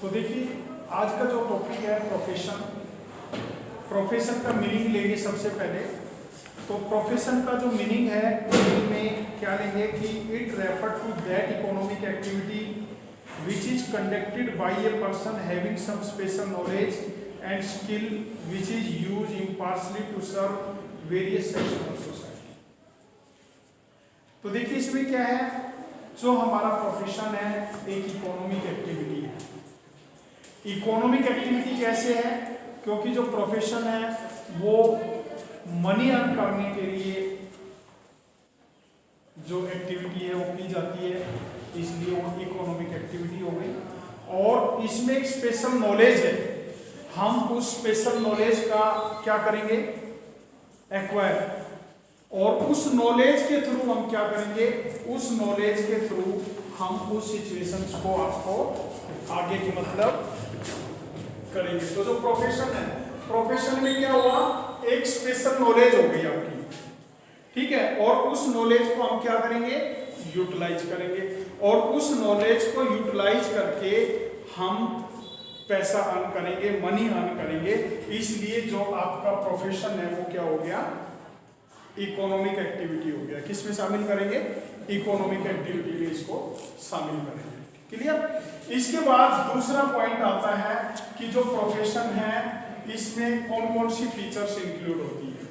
तो देखिए आज का जो टॉपिक है प्रोफेशन। प्रोफेशन का मीनिंग लेंगे सबसे पहले। तो प्रोफेशन का जो मीनिंग है मीनिंग में क्या लेंगे कि it refer to that economic activity which is conducted by a person having some special knowledge and skill which is use impartially to serve various section of society. तो देखिए इसमें क्या है, जो हमारा प्रोफेशन है एक इकोनॉमिक एक्टिविटी है। इकोनॉमिक एक्टिविटी कैसे है, क्योंकि जो प्रोफेशन है वो मनी अर्न करने के लिए जो एक्टिविटी है वो की जाती है, इसलिए वो इकोनॉमिक एक्टिविटी हो गई। और इसमें एक स्पेशल नॉलेज है, हम उस स्पेशल नॉलेज का क्या करेंगे, एक्वायर। और उस नॉलेज के थ्रू हम क्या करेंगे, उस नॉलेज के थ्रू हम उस सिचुएशंस को आपको आगे की मतलब करेंगे। तो जो प्रोफेशन है, प्रोफेशन में क्या हुआ, एक स्पेशल नॉलेज हो गई आपकी, ठीक है। और उस नॉलेज को हम क्या करेंगे, यूटिलाइज करेंगे। और उस नॉलेज को यूटिलाइज करके हम पैसा अर्न करेंगे, मनी अर्न करेंगे। इसलिए जो आपका प्रोफेशन है वो क्या हो गया, इकोनॉमिक एक्टिविटी हो गया। किस में शामिल करेंगे, इकोनॉमिक एक्टिविटी में इसको शामिल करेंगे। क्लियर। इसके बाद दूसरा पॉइंट आता है कि जो प्रोफेशन है इसमें कौन कौन सी फीचर्स इंक्लूड होती है।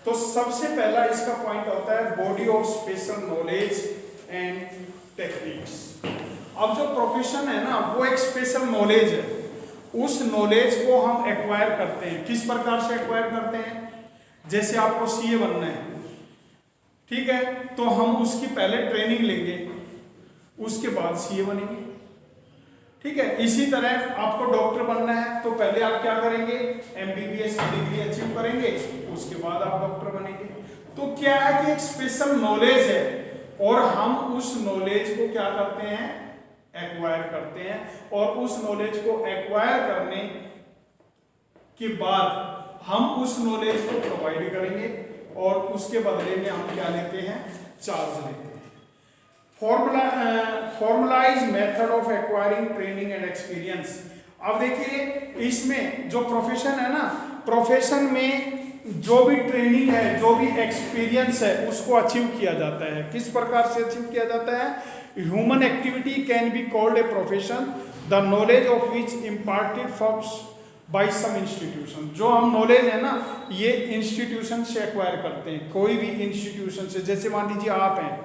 तो सबसे पहला इसका पॉइंट होता है body of special knowledge and techniques. अब जो प्रोफेशन है ना वो एक स्पेशल नॉलेज है, उस नॉलेज को हम एक्वायर करते हैं। किस प्रकार से एक्वायर करते हैं, जैसे आपको सीए बनना है, ठीक है, तो हम उसकी पहले ट्रेनिंग लेंगे, उसके बाद सीए बनेंगे, ठीक है। इसी तरह आपको डॉक्टर बनना है तो पहले आप क्या करेंगे, एमबीबीएस की डिग्री अचीव करेंगे, उसके बाद आप डॉक्टर बनेंगे। तो क्या है कि एक स्पेशल नॉलेज है और हम उस नॉलेज को क्या करते हैं, एक्वायर करते हैं। और उस नॉलेज को एक्वायर करने के बाद हम उस नॉलेज को प्रोवाइड करेंगे और उसके बदले में हम क्या लेते हैं, चार्ज लेते हैं। Formalise method of acquiring training and experience. अब देखिए इसमें जो प्रोफेशन है ना, प्रोफेशन में जो भी ट्रेनिंग है, जो भी एक्सपीरियंस है, उसको अचीव किया जाता है। किस प्रकार से अचीव किया जाता है, human activity can be called a profession the knowledge of which imparted forms by some institution. जो हम नॉलेज है ना ये इंस्टीट्यूशन से एक्वायर करते हैं, कोई भी इंस्टीट्यूशन से। जैसे मान लीजिए आप हैं,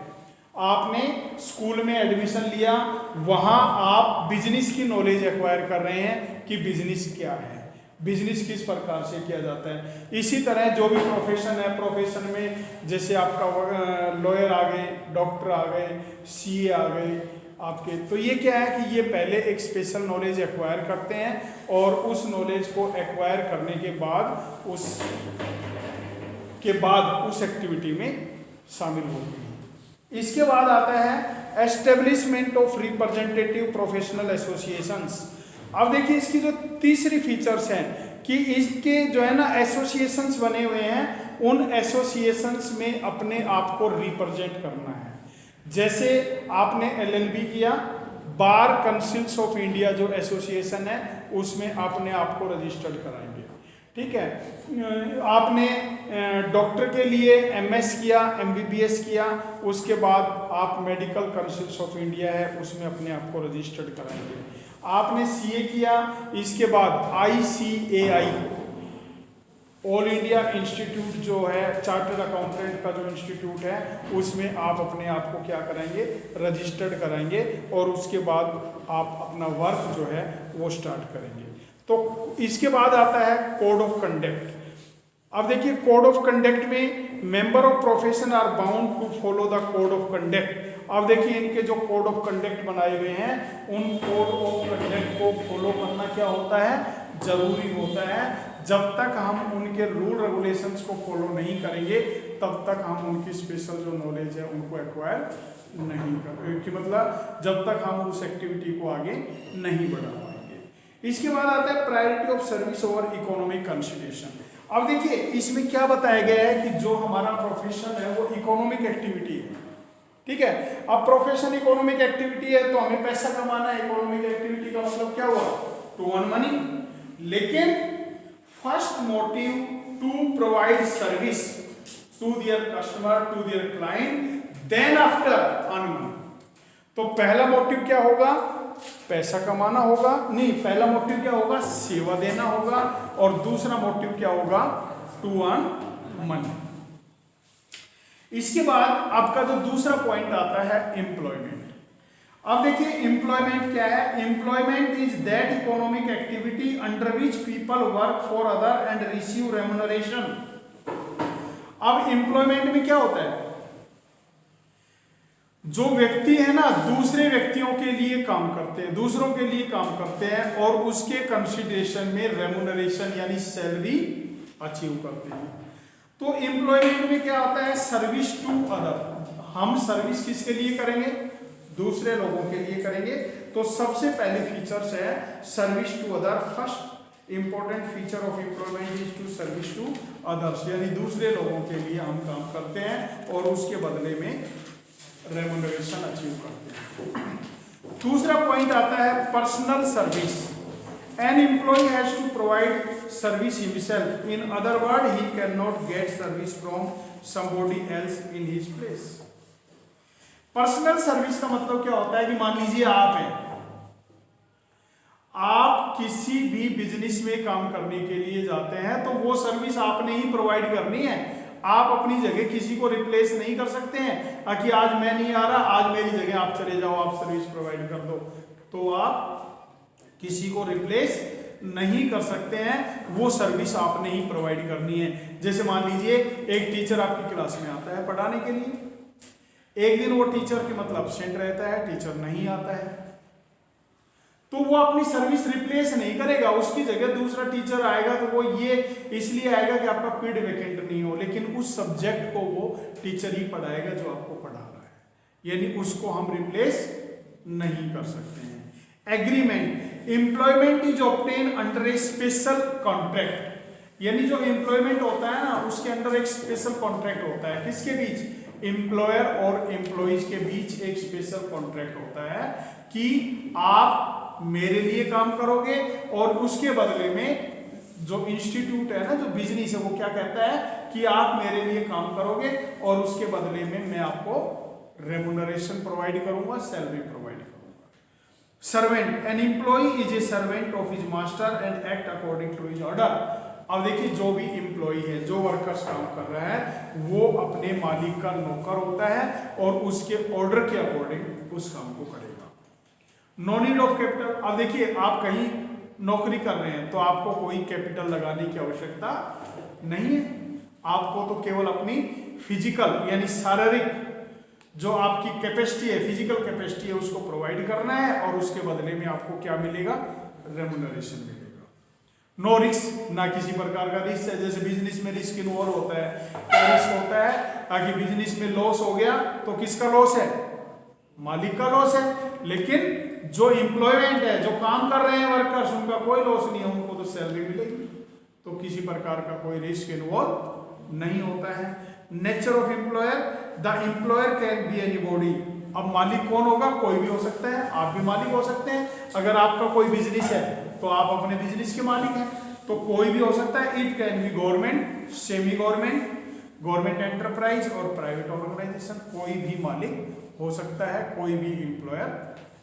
आपने स्कूल में एडमिशन लिया, वहां आप बिजनेस की नॉलेज एक्वायर कर रहे हैं कि बिजनेस क्या है, बिजनेस किस प्रकार से किया जाता है। इसी तरह जो भी प्रोफेशन है, प्रोफेशन में जैसे आपका लॉयर आ गए, डॉक्टर आ गए, सीए आ गए आपके, तो ये क्या है कि ये पहले एक स्पेशल नॉलेज एक्वायर करते हैं और उस नॉलेज को एक्वायर करने के बाद उस एक्टिविटी में शामिल होते हैं। इसके बाद आता है establishment of representative professional associations. अब देखिए इसकी जो तीसरी फीचर्स हैं कि इसके जो है ना एसोसिएशंस बने हुए हैं, उन एसोसिएशंस में अपने आप को रिप्रेजेंट करना है। जैसे आपने एलएलबी किया, बार काउंसिल्स ऑफ इंडिया जो एसोसिएशन है उसमें अपने आप को रजिस्टर्ड कराएंगे, ठीक है। आपने डॉक्टर के लिए एमएस किया, एमबीबीएस किया, उसके बाद आप मेडिकल काउंसिल्स ऑफ इंडिया है उसमें अपने आप को रजिस्टर्ड कराएंगे। आपने सीए किया, इसके बाद आईसीएआई ऑल इंडिया इंस्टीट्यूट जो है चार्टर्ड अकाउंटेंट का जो इंस्टीट्यूट है उसमें आप अपने आप को क्या कराएंगे, रजिस्टर्ड कराएंगे और उसके बाद आप अपना वर्क जो है वो स्टार्ट करेंगे। तो इसके बाद आता है कोड ऑफ कंडक्ट। अब देखिए कोड ऑफ कंडक्ट में member of profession are bound to follow the code of conduct. अब देखिए इनके जो कोड ऑफ कंडक्ट बनाए हुए हैं उन कोड ऑफ कंडक्ट को फॉलो करना क्या होता है, जरूरी होता है। जब तक हम उनके रूल रेगुलेशंस को फॉलो नहीं करेंगे तब तक हम उनकी स्पेशल जो नॉलेज है उनको एक्वायर नहीं करेंगे, कि मतलब जब तक हम उस एक्टिविटी को आगे नहीं बढ़ा पाएंगे। इसके बाद आता है priority of service over economic consideration. अब देखिए इसमें क्या बताया गया है कि जो हमारा प्रोफेशन है वो इकोनॉमिक एक्टिविटी है, ठीक है। अब प्रोफेशन इकोनॉमिक एक्टिविटी है तो हमें पैसा कमाना है। इकोनॉमिक एक्टिविटी का मतलब क्या हुआ, टू अर्न मनी। लेकिन first motive to provide service to their customer, to their client, then after earn money. तो पहला मोटिव क्या होगा? पैसा कमाना होगा, नहीं, पहला मोटिव क्या होगा? सेवा देना होगा। और दूसरा मोटिव क्या होगा? To earn money. इसके बाद आपका जो दूसरा पॉइंट आता है एम्प्लॉयमेंट। अब देखिए एम्प्लॉयमेंट क्या है? Employment is that economic activity under which people work for other and receive remuneration. अब एम्प्लॉयमेंट में क्या होता है? जो व्यक्ति है ना, दूसरे व्यक्तियों के लिए काम करते हैं, दूसरों के लिए काम करते हैं और उसके कंसिडरेशन में रेम्युनरेशन यानी सैलरी अचीव करते हैं। तो एम्प्लॉयमेंट में क्या होता है? Service to other. हम सर्विस किसके लिए करेंगे? दूसरे लोगों के लिए करेंगे। तो सबसे पहले फीचर्स है service to other. First important feature of employment is to service to others, यानी दूसरे लोगों के लिए हम काम करते हैं और उसके बदले में रेम्युनरेशन अचीव करते हैं। दूसरा पॉइंट आता है personal service. An employee has to provide service himself, in other word he can not get service from somebody else in his place. Personal service का मतलब क्या होता है कि मान लीजिए आप हैं, आप किसी भी बिजनेस में काम करने के लिए जाते हैं तो वो सर्विस आपने ही प्रोवाइड करनी है। आप अपनी जगह किसी को रिप्लेस नहीं कर सकते हैं कि आज मैं नहीं आ रहा, आज मेरी जगह आप चले जाओ, आप सर्विस प्रोवाइड कर दो। तो आप किसी को रिप्लेस नहीं कर सकते हैं, वो सर्विस आपने ही प्रोवाइड करनी है। जैसे मान लीजिए एक टीचर आपकी क्लास में आता है पढ़ाने के लिए, एक दिन वो टीचर के मतलब एब्सेंट रहता है, टीचर नहीं आता है, तो वो अपनी सर्विस रिप्लेस नहीं करेगा, उसकी जगह दूसरा टीचर आएगा। तो वो ये इसलिए आएगा कि आपका पीरियड वैकेंट नहीं हो, लेकिन उस सब्जेक्ट को वो टीचर ही पढ़ाएगा जो आपको पढ़ा रहा है, यानी उसको हम रिप्लेस नहीं कर सकते हैं। Agreement, employment is obtain under A special contract, यानी जो एम्प्लॉयमेंट होता है ना उसके अंडर एक स्पेशल कॉन्ट्रैक्ट होता है। किसके बीच? एम्प्लॉयर और एम्प्लॉइज के बीच एक स्पेशल कॉन्ट्रैक्ट होता है कि आप मेरे लिए काम करोगे और उसके बदले में जो इंस्टीट्यूट है ना, जो बिजनेस है, वो क्या कहता है कि आप मेरे लिए काम करोगे और उसके बदले में मैं आपको रेम्युनरेशन प्रोवाइड करूंगा, सैलरी प्रोवाइड करूंगा। Servant, an employee is a servant of his master and act according to his order. अब देखिए जो भी एम्प्लॉय है, जो वर्कर्स काम कर रहा है, वो अपने मालिक का नौकर होता है और उसके ऑर्डर के अकॉर्डिंग उस काम को करेगा। No need of capital. अब देखिए आप कहीं नौकरी कर रहे हैं तो आपको कोई कैपिटल लगाने की आवश्यकता नहीं है, आपको तो केवल अपनी फिजिकल यानी शारीरिक जो आपकी कैपेसिटी है, फिजिकल कैपेसिटी है, उसको प्रोवाइड करना है और उसके बदले में आपको क्या मिलेगा? रेम्युनरेशन मिलेगा। नो रिस्क, ना किसी प्रकार का रिस्क है। जैसे बिजनेस में रिस्क इन्वॉल्व होता है, क्या रिस्क होता है? ताकि बिजनेस में लॉस हो गया तो किसका लॉस है? मालिक का लॉस है। लेकिन जो एम्प्लॉयमेंट है, जो काम कर रहे हैं वर्कर्स, उनका कोई लॉस नहीं है, उनको तो सैलरी मिलेगी, तो किसी प्रकार का कोई रिस्क इन्वॉल्व नहीं होता है। Nature of employer, the employer can be any body. अब मालिक कौन होगा? कोई भी हो सकता है, आप भी मालिक हो सकते हैं। अगर आपका कोई बिजनेस है तो आप अपने बिजनेस के मालिक हैं, तो कोई भी हो सकता है। It can be government, semi government, government enterprise और प्राइवेट ऑर्गेनाइजेशन, कोई भी मालिक हो सकता है, कोई भी एम्प्लॉयर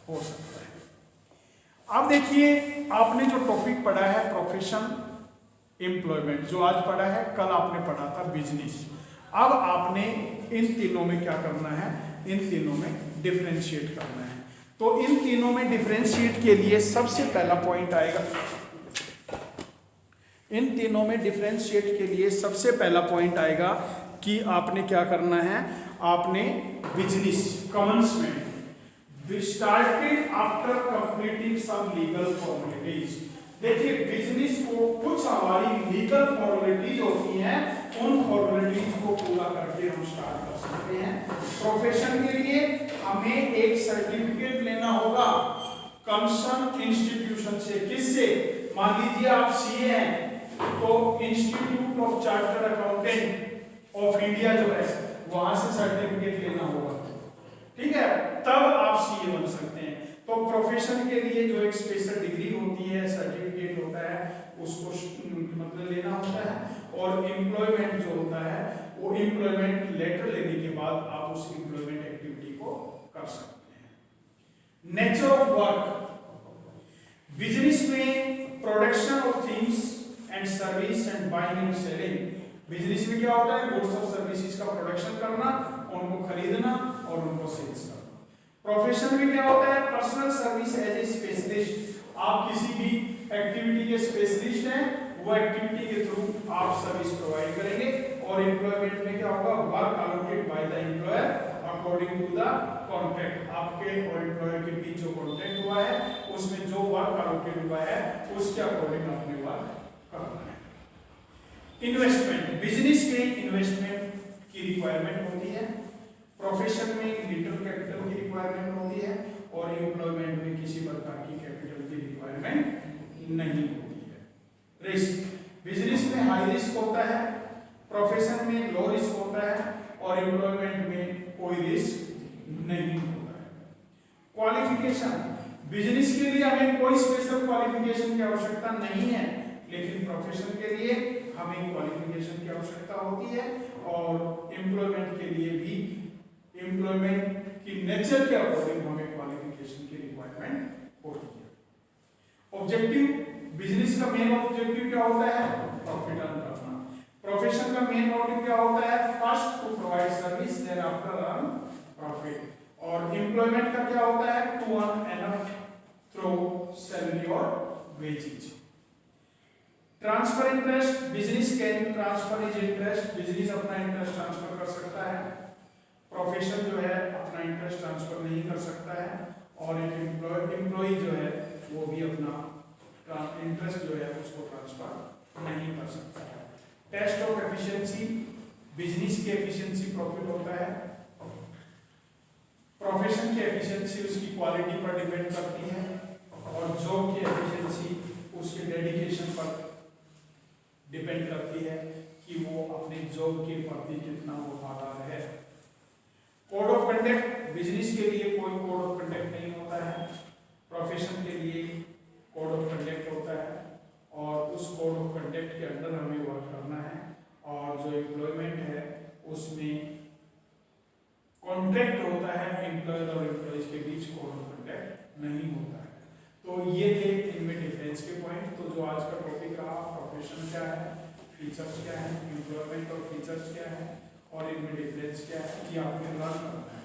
हो सकता है। अब देखिए आपने जो टॉपिक पढ़ा है प्रोफेशन, एम्प्लॉयमेंट, जो आज पढ़ा है, कल आपने पढ़ा था बिजनेस। अब आपने इन तीनों में क्या करना है? इन तीनों में डिफरेंशिएट करना है। तो इन तीनों में डिफरेंशिएट के लिए सबसे पहला पॉइंट आएगा, इन तीनों में डिफरेंशिएट के लिए सबसे पहला पॉइंट आएगा कि आपने क्या करना है? आपने business commencement started after completing some legal formalities. देखिए बिजनेस को कुछ हमारी लीगल फॉर्मेलिटीज होती हैं, उन फॉर्मेलिटीज को पूरा करके हम स्टार्ट कर सकते हैं। प्रोफेशन के लिए हमें एक सर्टिफिकेट लेना होगा कंसर्न इंस्टीट्यूशन से। किससे? मान लीजिए आप सीए हैं तो institute of chartered accountant of India जो है वहां से सर्टिफिकेट लेना होगा, ठीक है, तब आप सीए बन सकते हैं। तो प्रोफेशन के लिए जो एक स्पेशल डिग्री होती है, मतलब लेना होता है, और एम्प्लॉयमेंट जो होता है वो एम्प्लॉयमेंट लेटर लेने के बाद आप उस एम्प्लॉयमेंट एक्टिविटी को कर सकते हैं। नेचर ऑफ वर्क, बिजनेस में production of things and service and buying and selling. Business में क्या होता है, गुड्स और सर्विसेज का प्रोडक्शन करना, उनको खरीदना और उनको सेल्स करना। प्रोफेशन में क्या होता है, personal service as a specialist. आप किसी भी एक्टिविटी के स्पेशलिस्ट हैं, वो एक्टिविटी के थ्रू आप सर्विस प्रोवाइड करेंगे। और एम्प्लॉयमेंट में क्या होगा, work allocated by the employer according to the contract. आपके और एम्प्लॉयर के बीच जो कॉन्ट्रैक्ट हुआ है उसमें जो वर्क अलोकेटेड हुआ है उसके अकॉर्डिंग आपने वर्क करना है। इन्वेस्टमेंट, बिजनेस में इन्वेस्टमेंट की रिक्वायरमेंट होती है, प्रोफेशन में लिटिल कैपिटल की रिक्वायरमेंट होती है, और एम्प्लॉयमेंट में किसी प्रकार की कैपिटल की रिक्वायरमेंट नहीं होती है। रिस्क, बिजनेस में हाई रिस्क होता है, प्रोफेशन में लो रिस्क होता है, और एम्प्लॉयमेंट में कोई रिस्क नहीं होता है। क्वालिफिकेशन, बिजनेस के लिए हमें कोई स्पेशल क्वालिफिकेशन की आवश्यकता नहीं है, लेकिन प्रोफेशन के लिए हमें क्वालिफिकेशन की आवश्यकता होती है, और एम्प्लॉयमेंट के लिए भी एम्प्लॉयमेंट की नेचर के अकॉर्डिंग हमें क्वालिफिकेशन की रिक्वायरमेंट होती है। ऑब्जेक्टिव, बिजनेस का मेन ऑब्जेक्टिव क्या होता है, प्रॉफिट अर्न करना। प्रोफेशन का मेन मोटिव क्या होता है, first to provide service then after earn profit. और एम्प्लॉयमेंट का क्या होता है, to earn enough through salary और wages. Transfer interest, business can transfer is interest, business अपना इंटरेस्ट ट्रांसफर कर सकता है, प्रोफेशन जो है अपना इंटरेस्ट ट्रांसफर नहीं कर सकता है, और एक एम्प्लॉय जो है वो भी अपना इंटरेस्ट जो है उसको ट्रांसफर नहीं कर सकता है। टेस्ट ऑफ एफिशिएंसी, बिजनेस की एफिशिएंसी प्रॉफिट होता है, प्रोफेशन की एफिशिएंसी उसकी क्वालिटी पर डिपेंड करती है, और जॉब की एफिशिएंसी उसके डेडिकेशन पर डिपेंड करती है कि वो अपने जॉब के प्रति कितना वफादार है। कोड ऑफ कंडक्ट, बिजनेस के लिए कोई कोड ऑफ कंडक्ट नहीं होता है, प्रोफेशन के लिए कोड ऑफ कंडक्ट होता है, और उस कोड ऑफ कंडक्ट के अंडर हमें वर्क करना है। और जो एम्प्लॉयमेंट है उसमें कॉन्ट्रैक्ट होता है, एम्प्लॉयर और एम्प्लॉइज के बीच कोड ऑफ कंडक्ट नहीं होता है। तो ये थे इनमें डिफरेंस के पॉइंट। तो जो आज का टॉपिक रहा, प्रोफेशन क्या है, फीचर्स क्या है, एम्प्लॉयमेंट और फीचर्स क्या है, और इनमें डिफरेंस क्या है, ये आपने लर्न करना है।